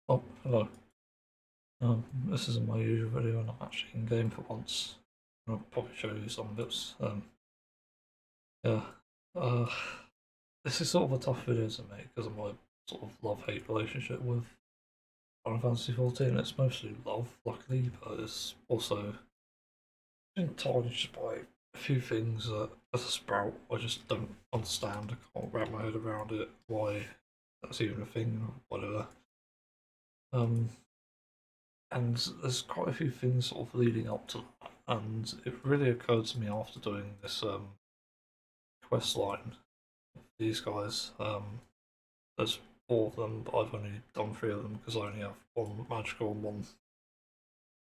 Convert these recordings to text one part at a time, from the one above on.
Oh, hello. This isn't my usual video, and I'm actually in game for once. I'll probably show you some bits. Yeah. Uh, this is sort of a tough video to make because of my sort of love-hate relationship with Final Fantasy 14. It's mostly love, luckily, but it's also been tarnished by a few things that, as a sprout, I just don't understand. I can't wrap my head around it, why that's even a thing, or whatever. Um, And there's quite a few things sort of leading up to that, and it really occurred to me after doing this quest line. These guys, there's four of them, but I've only done three of them because I only have one magical and one.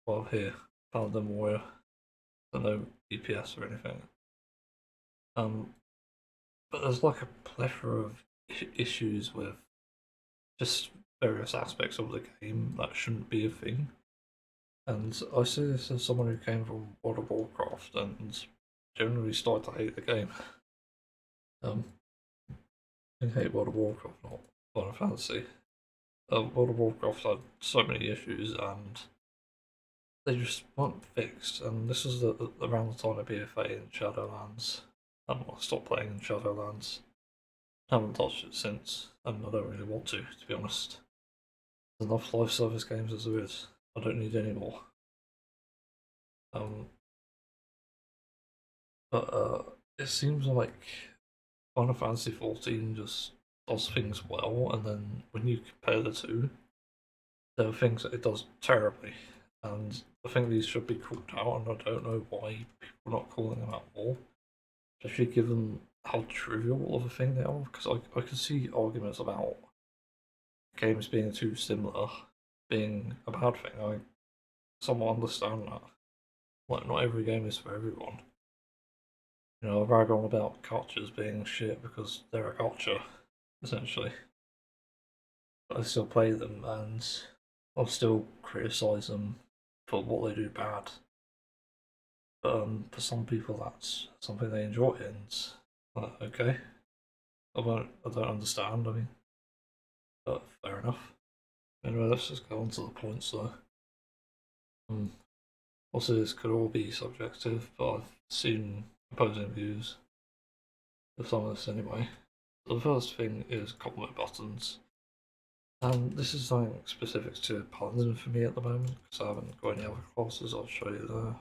Well, here, Paladin Warrior, so no DPS or anything. Um, but there's like a plethora of issues with just various aspects of the game that shouldn't be a thing. And I see this as someone who came from World of Warcraft and generally started to hate the game. Um, I hate World of Warcraft, not Final Fantasy. World of Warcraft had so many issues and they just weren't fixed. And this was around the time of BFA in Shadowlands. I stopped playing in Shadowlands. I haven't touched it since, and I don't really want to be honest. There's enough live service games as there is. I don't need any more. Um, but it seems like Final Fantasy 14 just does things well, and then when you compare the two, there are things that it does terribly. And I think these should be called out, and I don't know why people are not calling them out more, especially given how trivial of a thing they are. Because I can see arguments about games being too similar being a bad thing. I somewhat understand that. Like, not every game is for everyone. You know, I rag on about gotchas being shit because they're a gotcha, essentially. But I still play them and I'll still criticise them for what they do bad. But for some people, that's something they enjoy, and okay, I don't understand. I mean, but fair enough. Anyway, let's just go on to the points though. Um, also, this could all be subjective, but I've seen opposing views of some of this anyway. The first thing is combo buttons. And this is something specific to Paladin for me at the moment, because I haven't got any other classes. I'll show you there.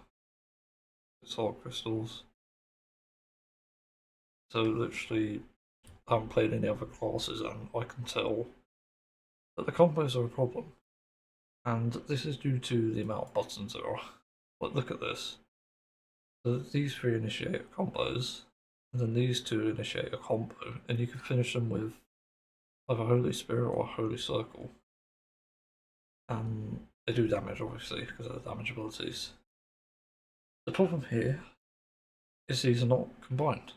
It's all crystals. So literally, I haven't played any other classes, and I can tell that the combos are a problem. And this is due to the amount of buttons there are. But look at this. So these three initiate combos, and then these two initiate a combo, and you can finish them with either Holy Spirit or Holy Circle. And they do damage, obviously, because of the damage abilities. The problem here is these are not combined.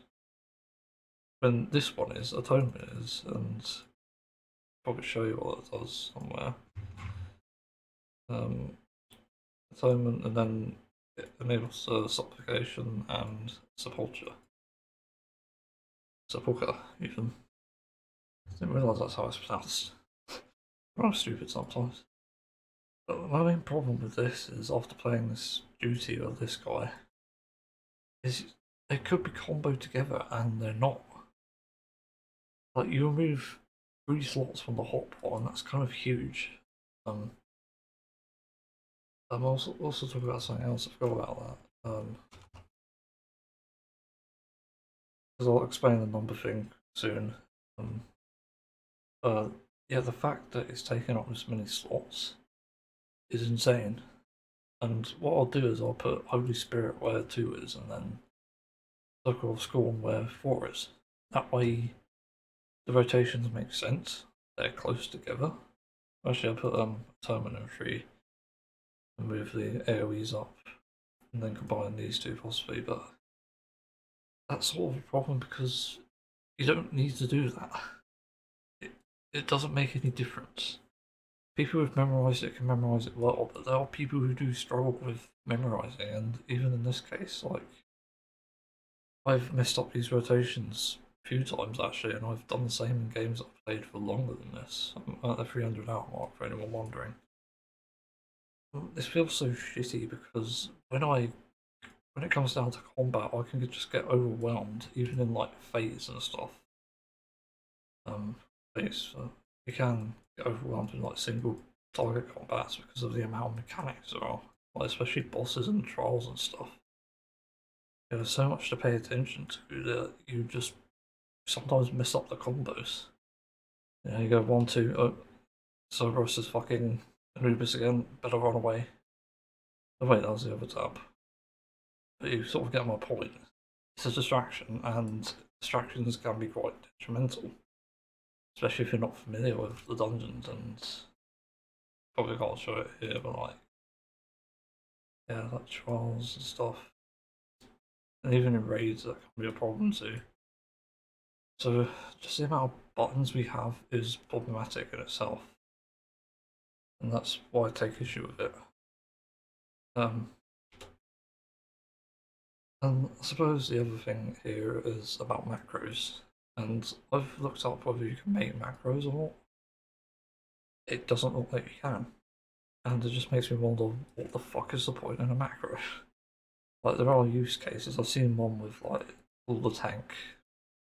When this one is, Atonement is, and I'll probably show you what it does somewhere. Um, Atonement, and then it enables Supplication and Sepulture. Sepulchre, even. I didn't realise that's how it's pronounced. I'm stupid sometimes. But my main problem with this is after playing this duty or this guy, is they could be comboed together and they're not. Like, you remove 3 slots from the hotbar, and that's kind of huge. I'm also talking about something else. I forgot about that. Because I'll explain the number thing soon. Um, yeah, the fact that it's taking up this many slots is insane. And what I'll do is I'll put Holy Spirit where 2 is, and then Circle of Scorn where 4 is. That way, the rotations make sense. They're close together. Actually, I'll put Terminal 3 and move the AoEs up, and then combine these two possibly, but that's sort of a problem because you don't need to do that. It doesn't make any difference. People who've memorized it can memorize it well, but there are people who do struggle with memorizing, and even in this case, like, I've messed up these rotations a few times actually, and I've done the same in games I've played for longer than this. I'm at the 300 hour mark for anyone wondering. This feels so shitty because when it comes down to combat, I can just get overwhelmed, even in like phase and stuff. Phase, you can get overwhelmed in like single target combats because of the amount of mechanics there are, like especially bosses and trials and stuff. There's so much to pay attention to that you just sometimes mess up the combos. You know, you go 1-2, oh, Cerberus is fucking Anubis again, better run away. Oh wait, that was the other tab. But you sort of get my point. It's a distraction, and distractions can be quite detrimental. Especially if you're not familiar with the dungeons, and probably can't show it here, but like, yeah, like trials and stuff. And even in raids, that can be a problem too. So, just the amount of buttons we have is problematic in itself. And that's why I take issue with it. And I suppose the other thing here is about macros. And I've looked up whether you can make macros or not. It doesn't look like you can. And it just makes me wonder, what the fuck is the point in a macro? Like, there are use cases. I've seen one with, like, all the tank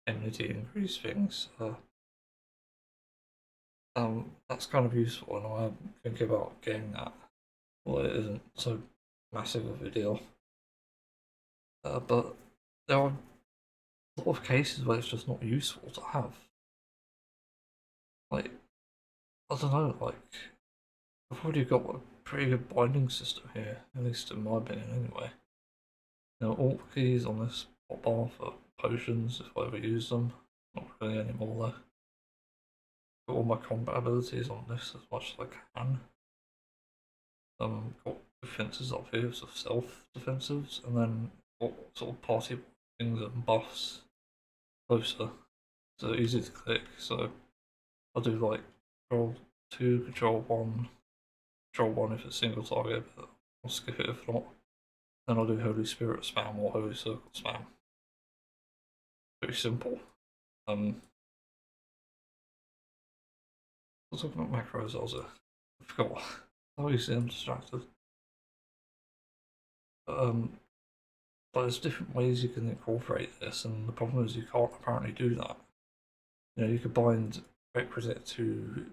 immunity increase things. That's kind of useful, and I'm thinking about getting that. Well, it isn't so massive of a deal. But there are a lot of cases where it's just not useful to have. Like, I don't know, like, I've already got a pretty good binding system here, at least in my opinion anyway. You know, alt keys on this pop bar for potions if I ever use them. Not really anymore though. Got all my combat abilities on this as much as I can. Got defences up here, so self-defensives, and then got sort of party things and buffs closer. So easy to click, so I'll do like control 2, control 1 if it's single target, but I'll skip it if not. Then I'll do Holy Spirit spam or Holy Circle spam. Pretty simple. I was talking about macros, I forgot. Obviously I'm distracted. But there's different ways you can incorporate this, and the problem is you can't apparently do that. You know, you could bind requisite to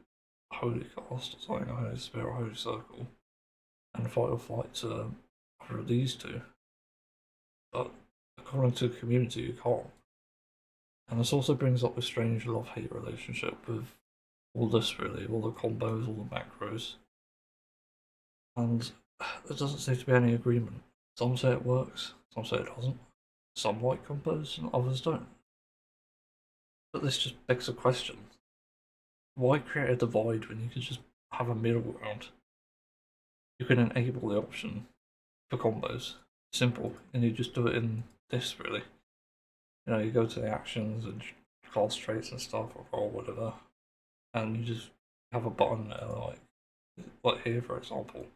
Holy Cast or something, Holy Spirit or Holy Circle, and fight or flight to either of these two. But according to the community, you can't. And this also brings up a strange love-hate relationship with all this really, all the combos, all the macros. And there doesn't seem to be any agreement. Some say it works, some say it doesn't. Some like combos and others don't. But this just begs a question. Why create a divide when you could just have a middle ground? You can enable the option for combos. Simple. And you just do it in this really. You know, you go to the actions and class traits and stuff or whatever. And you just have a button there like here for example.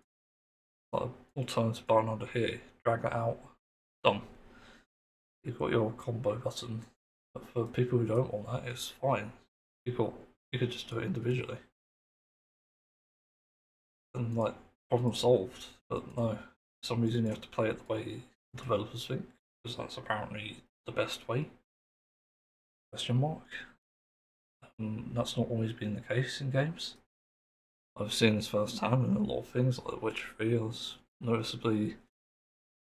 Like an alternative button under here. Drag that out. Done. You've got your combo button. But for people who don't want that, it's fine. You could just do it individually. And like, problem solved. But no, for some reason you have to play it the way developers think, because that's apparently the best way. Question mark. And that's not always been the case in games. I've seen this firsthand in a lot of things, like The Witcher 3. I was noticeably.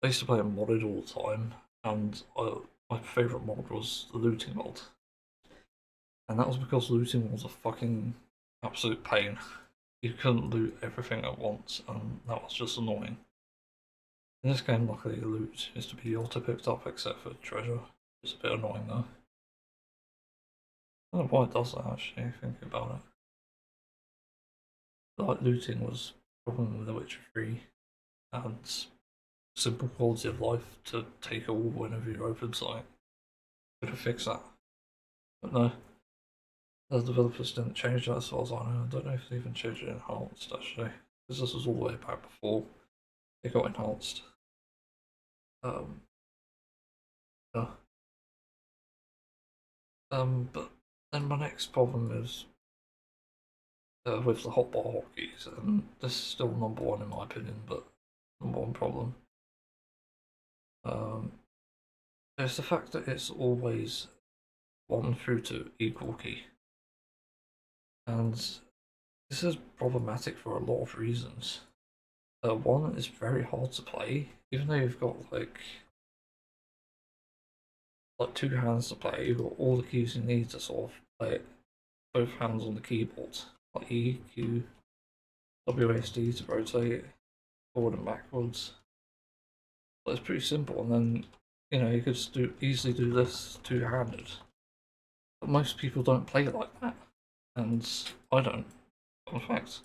I used to play it modded all the time, and my favourite mod was the looting mod. And that was because looting was a fucking absolute pain. You couldn't loot everything at once, and that was just annoying. In this game, luckily, the loot is to be auto-picked up except for treasure. It's a bit annoying though. I don't know why it does that actually, thinking about it. Like, looting was a problem with The Witcher 3, and simple quality of life to take all whenever you open something. Could have fixed that. But no. The developers didn't change that as far as I know. I don't know if they even changed it enhanced actually. Because this was all the way back before it got enhanced. Yeah. But then my next problem is with the hotbar hotkeys, and this is still number one in my opinion, but number one problem. It's the fact that it's always 1 through to equal key. And this is problematic for a lot of reasons. One, it's very hard to play, even though you've got like 2 hands to play, you've got all the keys you need to sort of play it, both hands on the keyboard, like E, Q, WSD to rotate, forward and backwards. But it's pretty simple, and then you could just easily do this two-handed. But most people don't play like that, and I don't, in fact.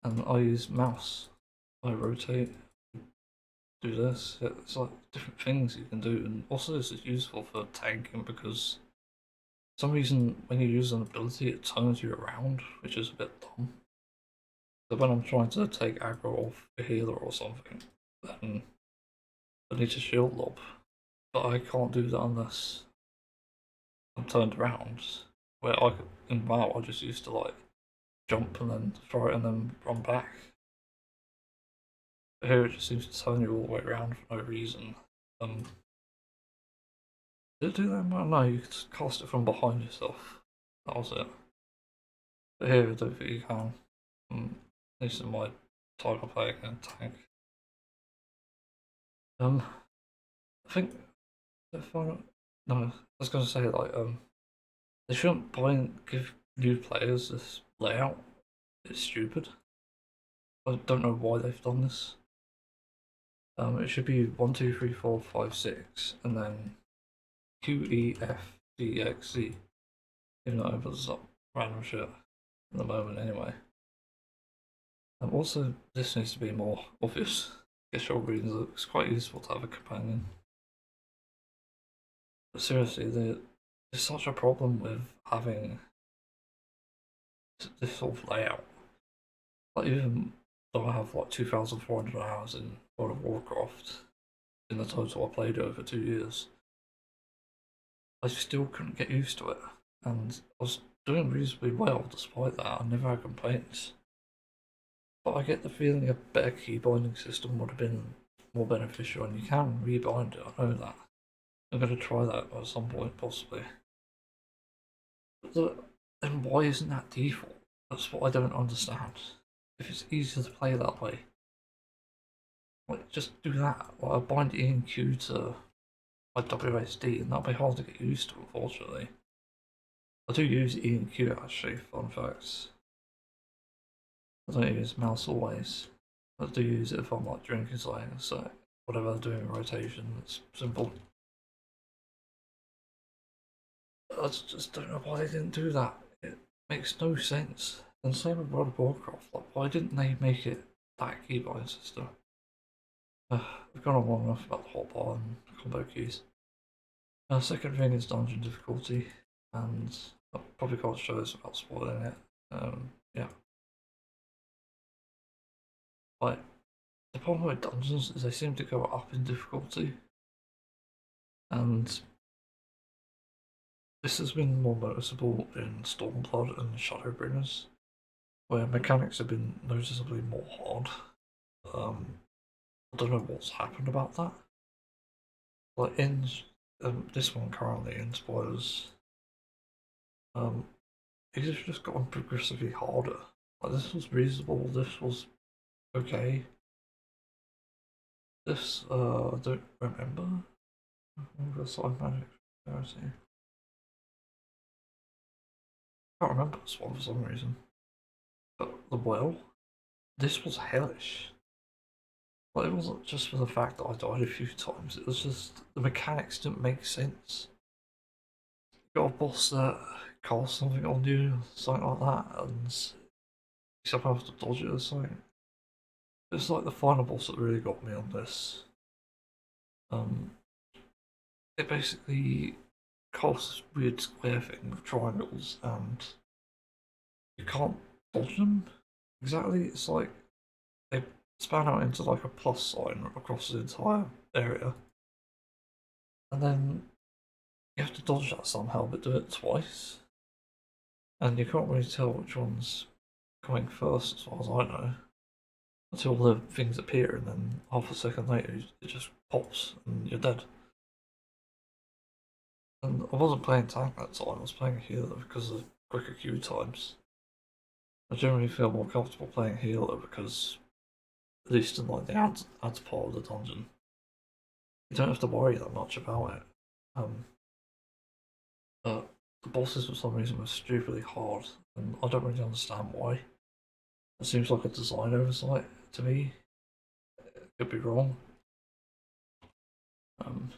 And I use mouse. I rotate, do this. It's like different things you can do, and also this is useful for tanking because for some reason when you use an ability it turns you around, which is a bit dumb. So when I'm trying to take aggro off a healer or something, then I need to shield lob, but I can't do that unless I'm turned around. Where in WoW I just used to like jump and then throw it and then run back. But here it just seems to turn you all the way around for no reason. Did it do that? No, you could cast it from behind yourself. That was it. But here I don't think you can. At least in my type of play against tank. I think if I no, I was gonna say like they shouldn't give new players this layout. It's stupid. I don't know why they've done this. It should be 1, 2, 3, 4, 5, 6, and then Q, E, F, D, X, Z. Even though it opens up random shit at the moment anyway. Also, this needs to be more obvious. Gesture greens, it's quite useful to have a companion. But seriously, there's such a problem with having this sort of layout. Like even though I have like 2,400 hours in World of Warcraft, in the total I played over 2 years, I still couldn't get used to it. And I was doing reasonably well despite that, I never had complaints. But I get the feeling a better key binding system would have been more beneficial, and you can rebind it, I know that. I'm going to try that at some point, possibly. But then why isn't that default? That's what I don't understand. If it's easier to play that way, like just do that. Like, I bind E and Q to my WSD, and that'll be hard to get used to, unfortunately. I do use E and Q actually, fun facts. I don't use mouse always. I do use it if I'm like drinking something, so whatever I'm doing rotation, it's simple. I just don't know why they didn't do that. It makes no sense. And same with World of Warcraft, like why didn't they make it that keybind system? We've gone on long enough about the hotbar and combo keys. Second thing is dungeon difficulty, and I probably can't show this without spoiling it. Yeah. Like, the problem with dungeons is they seem to go up in difficulty, and this has been more noticeable in Stormblood and Shadowbringers, where mechanics have been noticeably more hard. I don't know what's happened about that. Like in this one currently in spoilers, it's just gotten progressively harder. Like this was reasonable, this was okay. This I don't remember. Side magic. I can't remember this one for some reason. But the well, this was hellish. Like, it wasn't just for the fact that I died a few times, it was just the mechanics didn't make sense. You got a boss that casts something on you, something like that, and you somehow have to dodge it or something. It's like the final boss that really got me on this. It basically casts weird square thing with triangles, and you can't dodge them exactly. It's like they span out into like a plus sign across the entire area, and then you have to dodge that somehow, but do it twice. And you can't really tell which one's coming first, as far as I know, until the things appear, and then half a second later it just pops and you're dead. And I wasn't playing tank that time, I was playing healer because of quicker queue times. I generally feel more comfortable playing healer because, at least in like the ads part of the dungeon, you don't have to worry that much about it. Um, but the bosses for some reason were stupidly hard, and I don't really understand why. It seems like a design oversight to me. It could be wrong. Um,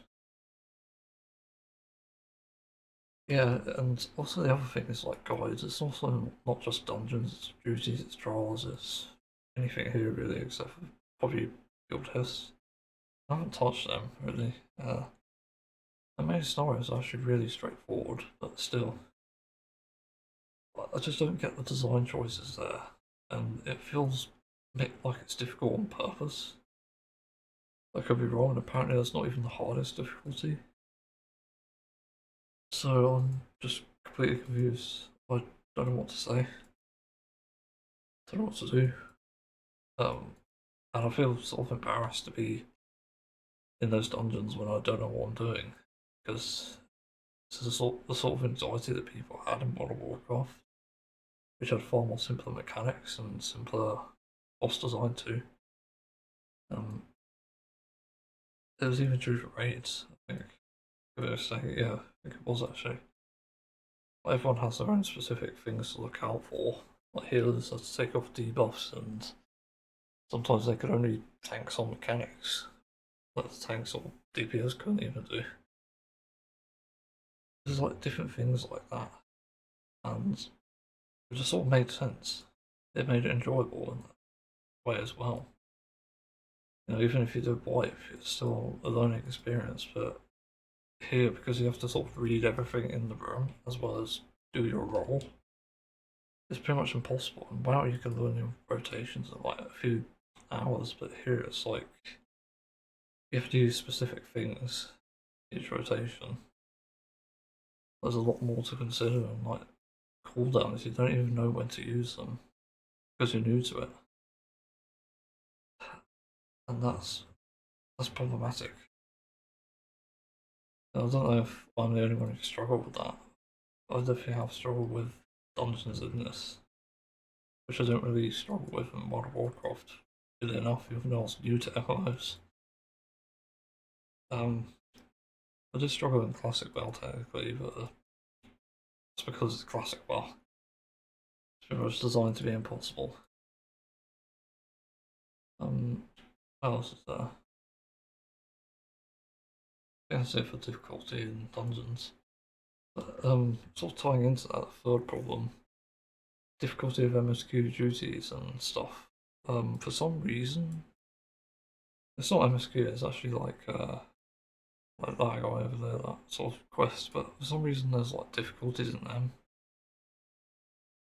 yeah, and also the other thing is like guides. It's also not just dungeons, it's duties, it's trials, it's anything here really, except for probably guild tests. I haven't touched them really. The main story is actually really straightforward, but still, I just don't get the design choices there, and it feels a bit like it's difficult on purpose. I could be wrong, and apparently that's not even the hardest difficulty. So I'm just completely confused. I don't know what to say. Don't know what to do. And I feel sort of embarrassed to be in those dungeons when I don't know what I'm doing, because this is the sort of anxiety that people had in World of Warcraft, which had far more simpler mechanics and simpler boss design too. Um, it was even true for raids, I think. Give it a second, yeah, I think it was actually. Everyone has their own specific things to look out for. Like healers have to take off debuffs, and sometimes they could only tank some mechanics that the tanks or DPS couldn't even do. There's like different things like that, and it just sort of made sense. It made it enjoyable in that way as well. You know, even if you do wipe, it's still a learning experience. But here, because you have to sort of read everything in the room as well as do your role, it's pretty much impossible. And wow, you can learn your rotations in like a few hours, but here it's like you have to use specific things each rotation. There's a lot more to consider, and like cooldowns, you don't even know when to use them because you're new to it, and that's problematic. I don't know if I'm the only one who struggled with that. I definitely have struggled with dungeons in this, which I don't really struggle with in World of Warcraft, really enough, even though I was new to MMOs. Um, I did struggle in Classic WoW technically, but it's because it's Classic WoW. It's pretty much designed to be impossible. What else is there? I guess it for difficulty in dungeons. But, sort of tying into that third problem, difficulty of MSQ duties and stuff. For some reason, it's not MSQ. It's actually like that guy over there, that sort of quest. But for some reason, there's like difficulties in them,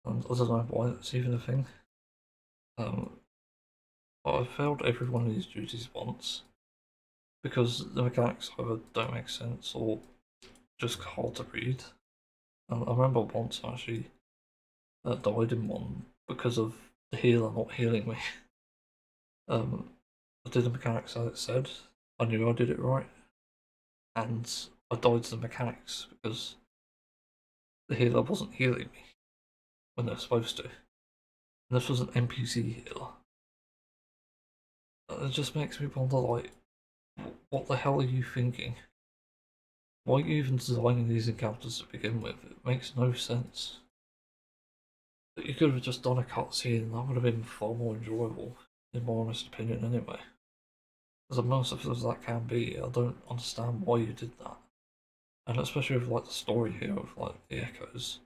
and I don't know why that's even a thing. Um, I've failed every one of these duties once because the mechanics either don't make sense or just hard to read. I remember once I actually died in one because of the healer not healing me. Um, I did the mechanics as it said. I knew I did it right, and I died to the mechanics because the healer wasn't healing me when they're supposed to. And this was an NPC healer. It just makes me wonder, like, what the hell are you thinking? Why are you even designing these encounters to begin with? It makes no sense. But you could have just done a cutscene and that would have been far more enjoyable, in my honest opinion, anyway. As immersive as that can be, I don't understand why you did that. And especially with like the story here of like the echoes,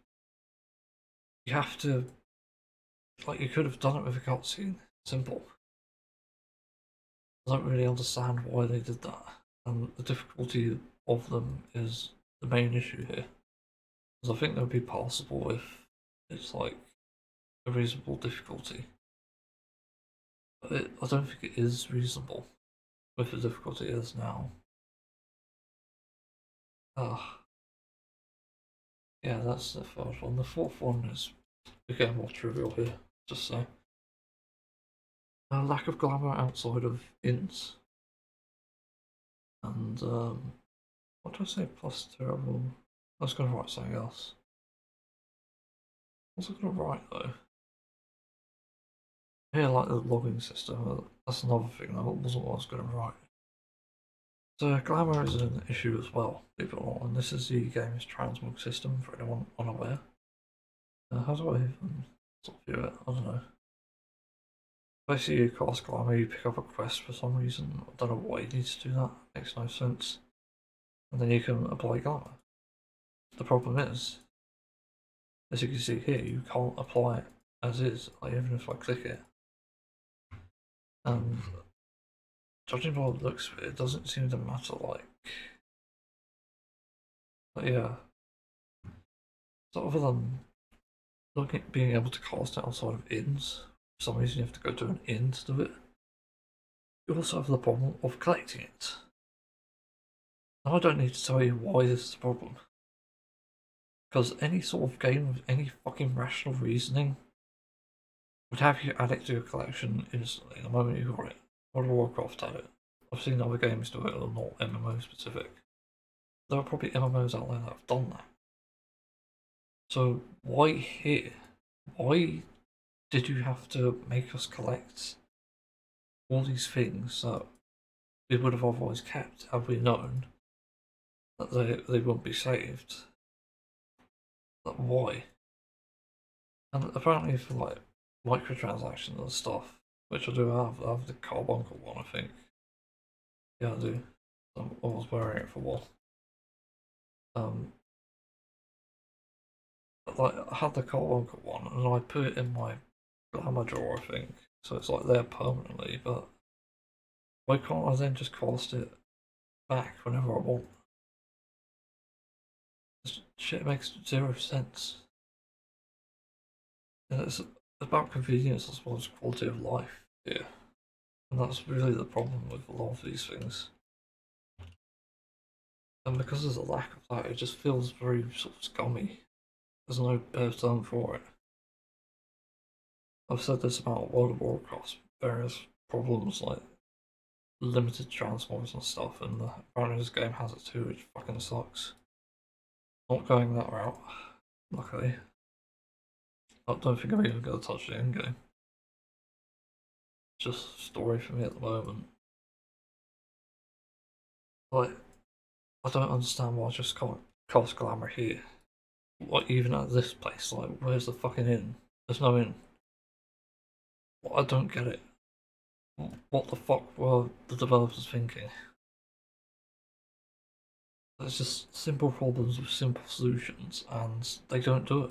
you have to like you could have done it with a cutscene. Simple. I don't really understand why they did that, and the difficulty of them is the main issue here. Because I think they'll be passable if it's like a reasonable difficulty. But I don't think it is reasonable with the difficulty it is now. Ah, Yeah, that's the third one. The fourth one is again more trivial here. Just say a lack of glamour outside of inns, and what do I say? Plus terrible. I was gonna write something else. What was I gonna write though? Yeah, like the logging system. That's another thing. That wasn't what I was gonna write. So glamour is an issue as well, believe it or not, and this is the game's transmog system for anyone unaware. How do I even sort of view it? I don't know. Basically, you cast glamour, you pick up a quest for some reason. I don't know why you need to do that. Makes no sense. And then you can apply glamour. The problem is, as you can see here, you can't apply it as is, like even if I click it. And judging by what it looks of it, it doesn't seem to matter, like. But yeah. So other than looking at being able to cast it outside of inns, for some reason you have to go to an inn to do it. You also have the problem of collecting it. Now I don't need to tell you why this is a problem. Because any sort of game with any fucking rational reasoning would have you add it to your collection instantly the moment you got it. World of Warcraft had it. I've seen other games do it that are not MMO specific. There are probably MMOs out there that have done that. So why here? Why did you have to make us collect all these things that we would have otherwise kept had we known that they wouldn't be saved? Like, why? And apparently for like microtransactions and stuff, which I do have. I have the carbuncle one, I think. Yeah, I do. I was wearing it for a while. Like I had the carbuncle one, and I put it in my glamour drawer, I think. So it's like there permanently. But why can't I then just cast it back whenever I want? This shit makes zero sense. And it's about convenience as well as quality of life. Yeah, and that's really the problem with a lot of these things. And because there's a lack of that, it just feels very sort of scummy. There's no better term for it. I've said this about World of Warcraft, various problems like limited transmogs and stuff, and apparently this game has it too, which fucking sucks. Not going that route, luckily. I don't think I'm even going to touch the end game. Just story for me at the moment. Like, I don't understand why I just can't cast glamour here. Like, even at this place, like, where's the fucking inn? There's no inn. I don't get it. What the fuck were the developers thinking? There's just simple problems with simple solutions, and they don't do it.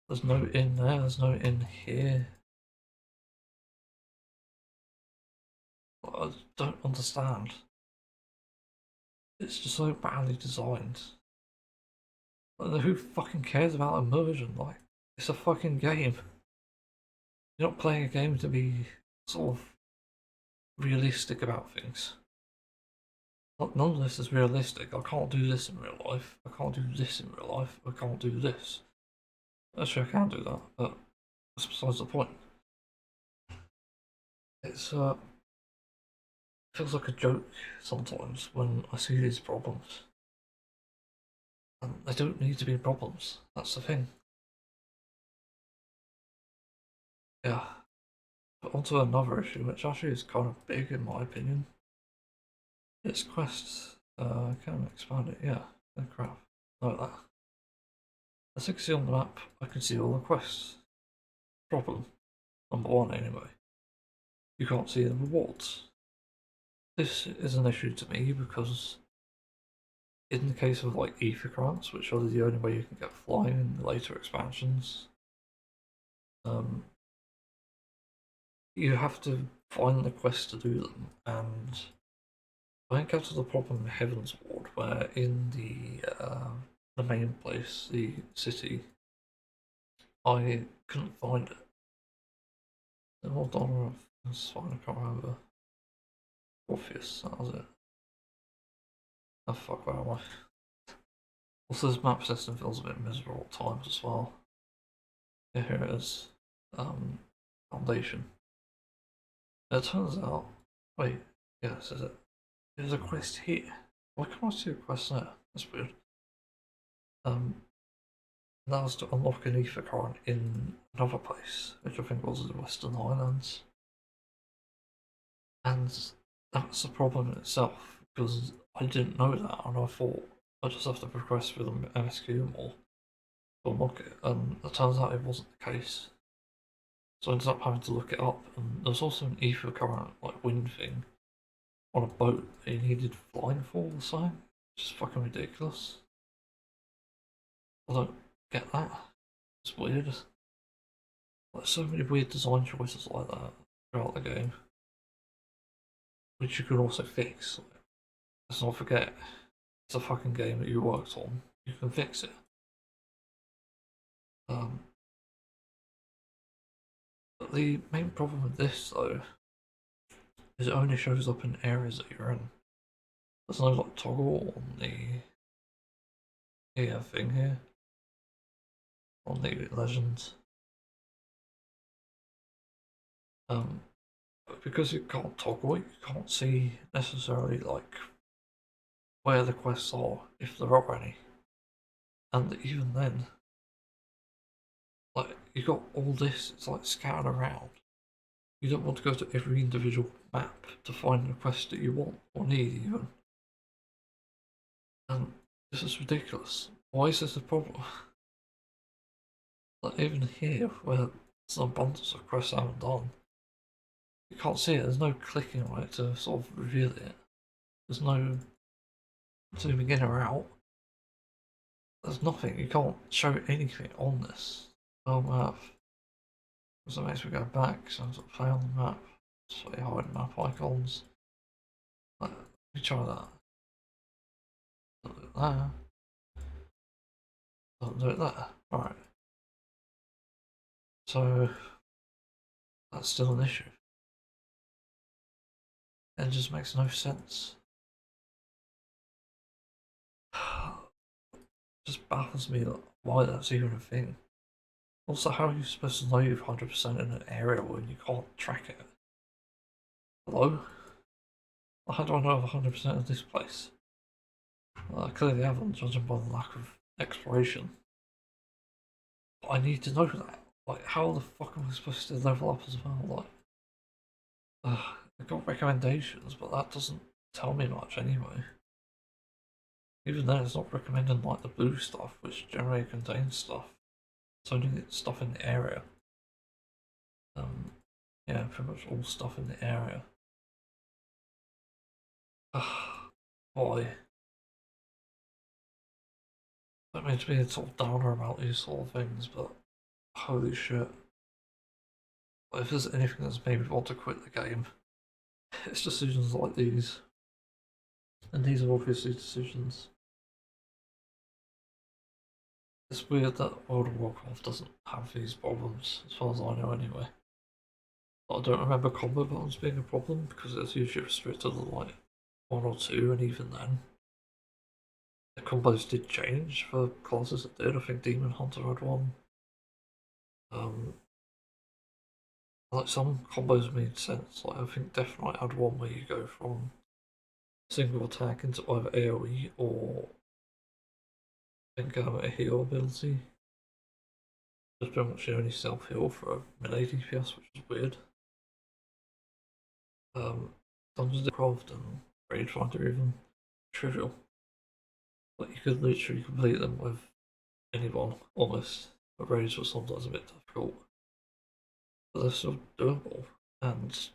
There's no inn there, there's no inn here. I don't understand. It's just so badly designed. Like, who fucking cares about immersion? Like, it's a fucking game. You're not playing a game to be sort of realistic about things. Like, none of this is realistic. I can't do this in real life. I can't do this in real life. I can't do this. Actually, I can do that, but that's besides the point. It's feels like a joke sometimes when I see these problems. And they don't need to be problems. That's the thing. Yeah. But onto another issue, which actually is kind of big in my opinion. It's quests. I can expand it, yeah. Oh crap. Like that. As you can see on the map, I can see all the quests. Problem. Number one, anyway. You can't see the rewards. This is an issue to me because in the case of like ether grants, which are the only way you can get flying in the later expansions, you have to find the quest to do them, and I encountered the problem in Heaven's Ward, where in the main place, the city, I couldn't find it. Hold on, that's fine, I can't remember. Orpheus, that was it. Oh fuck, where am I? Also, this map system feels a bit miserable at times as well. Yeah, here it is. Foundation. It turns out. Wait, yeah, this is it. There's a quest here. Why can't I see a quest there? That's weird. That was to unlock an ether current in another place, which I think was the Western Highlands. And that's the problem in itself, because I didn't know that, and I thought I just have to progress through the MSQ more to unlock it, and it turns out it wasn't the case. So I ended up having to look it up, and there's also an ether current, like wind thing, on a boat that you needed flying for or something, which is fucking ridiculous. I don't get that. It's weird. Like, so many weird design choices like that throughout the game, which you can also fix. Like, let's not forget, it's a fucking game that you worked on. You can fix it. Um, but the main problem with this, though, is it only shows up in areas that you're in. There's no like toggle on the thing here, on the legends. But because you can't toggle it, you can't see necessarily like where the quests are, if there are any. And even then, like you got all this, it's like scattered around. You don't want to go to every individual map to find the quest that you want or need even. And this is ridiculous. Why is this a problem? Like even here, where there's an abundance of quests I haven't done, you can't see it. There's no clicking on it to sort of reveal it. There's no zooming in or out. There's nothing. You can't show anything on this map. So it makes me go back. So I'm sort of play on the map. So you hide map icons. Let me try that. Don't do it there. Don't do it there. Alright. So that's still an issue. It just makes no sense. It just baffles me why that's even a thing. Also, how are you supposed to know you've 100% in an area when you can't track it? Hello? How do I know I've 100% of this place? Well, I clearly haven't, judging by the lack of exploration. But I need to know that. Like, how the fuck am I supposed to level up as well? Like, I've got recommendations, but that doesn't tell me much anyway. Even then, it's not recommending like the blue stuff, which generally contains stuff. It's only stuff in the area. Yeah, pretty much all stuff in the area. Why? I don't mean to be a sort of downer about these sort of things, but holy shit. If there's anything that's made me want to quit the game, it's decisions like these. And these are obviously decisions. It's weird that World of Warcraft doesn't have these problems, as far as I know anyway. I don't remember combo buttons being a problem, because it's usually restricted to like 1 or 2, and even then, the combos did change for classes that did. I think Demon Hunter had one. Like some combos made sense. Like I think Death Knight had one where you go from single attack into either AoE or I think a heal ability. Just pretty much only self heal for a melee DPS, which is weird. Dungeons Craft and Raid Finder even trivial. Like you could literally complete them with anyone almost. But raids were sometimes a bit difficult. But they're still doable. And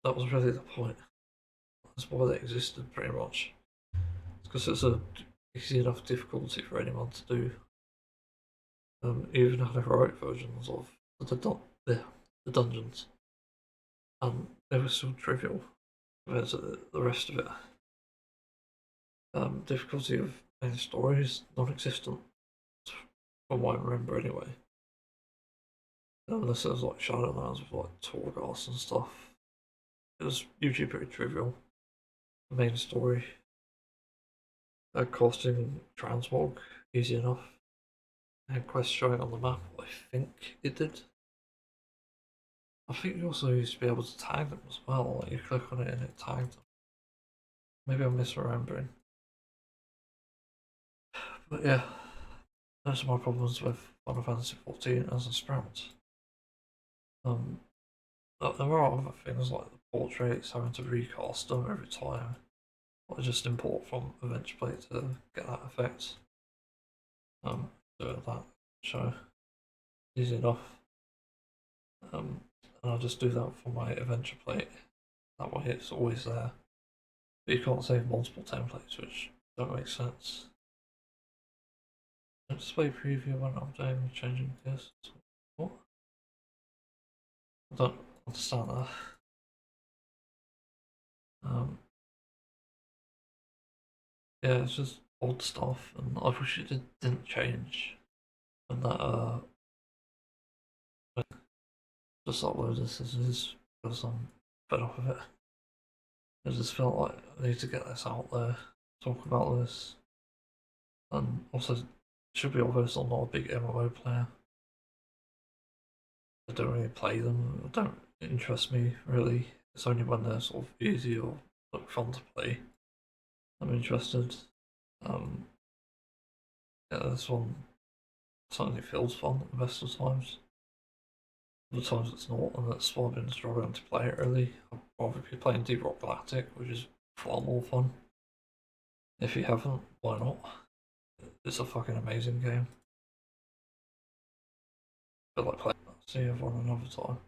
that was really the point. That's why they existed pretty much. It's because it's a easy enough difficulty for anyone to do. Even had heroic versions of the dungeons, and they were still trivial compared to the rest of it. Difficulty of main story is non-existent, from what I remember anyway. Unless it was like Shadowlands with like Torghast and stuff. It was usually pretty trivial. The main story. Costing transmog easy enough. And quest showing on the map, I think it did. I think you also used to be able to tag them as well, like you click on it and it tagged them. Maybe I'm misremembering. But yeah, those are my problems with Final Fantasy XIV as a sprout. There are other things like the portraits, having to recast them every time, or just import from Adventure Plate to get that effect. Doing that, so easy enough. And I'll just do that for my Adventure Plate. That way it's always there. But you can't save multiple templates, which don't make sense. Display preview when updating, changing this. What? I don't understand that. Um, yeah, it's just old stuff, and I wish it didn't change. And that just upload this as is because I'm fed up of it. I just felt like I need to get this out there, talk about this, and also it should be obvious I'm not a big MMO player. I don't really play them. They don't interest me really. It's only when they're sort of easy or look fun to play I'm interested. Um, yeah, this one certainly feels fun at the best of times. Other times it's not, and that's why I've been struggling to play it really. I'd rather be playing Deep Rock Galactic, which is far more fun. If you haven't, why not? It's a fucking amazing game. But like playing that, see everyone another time.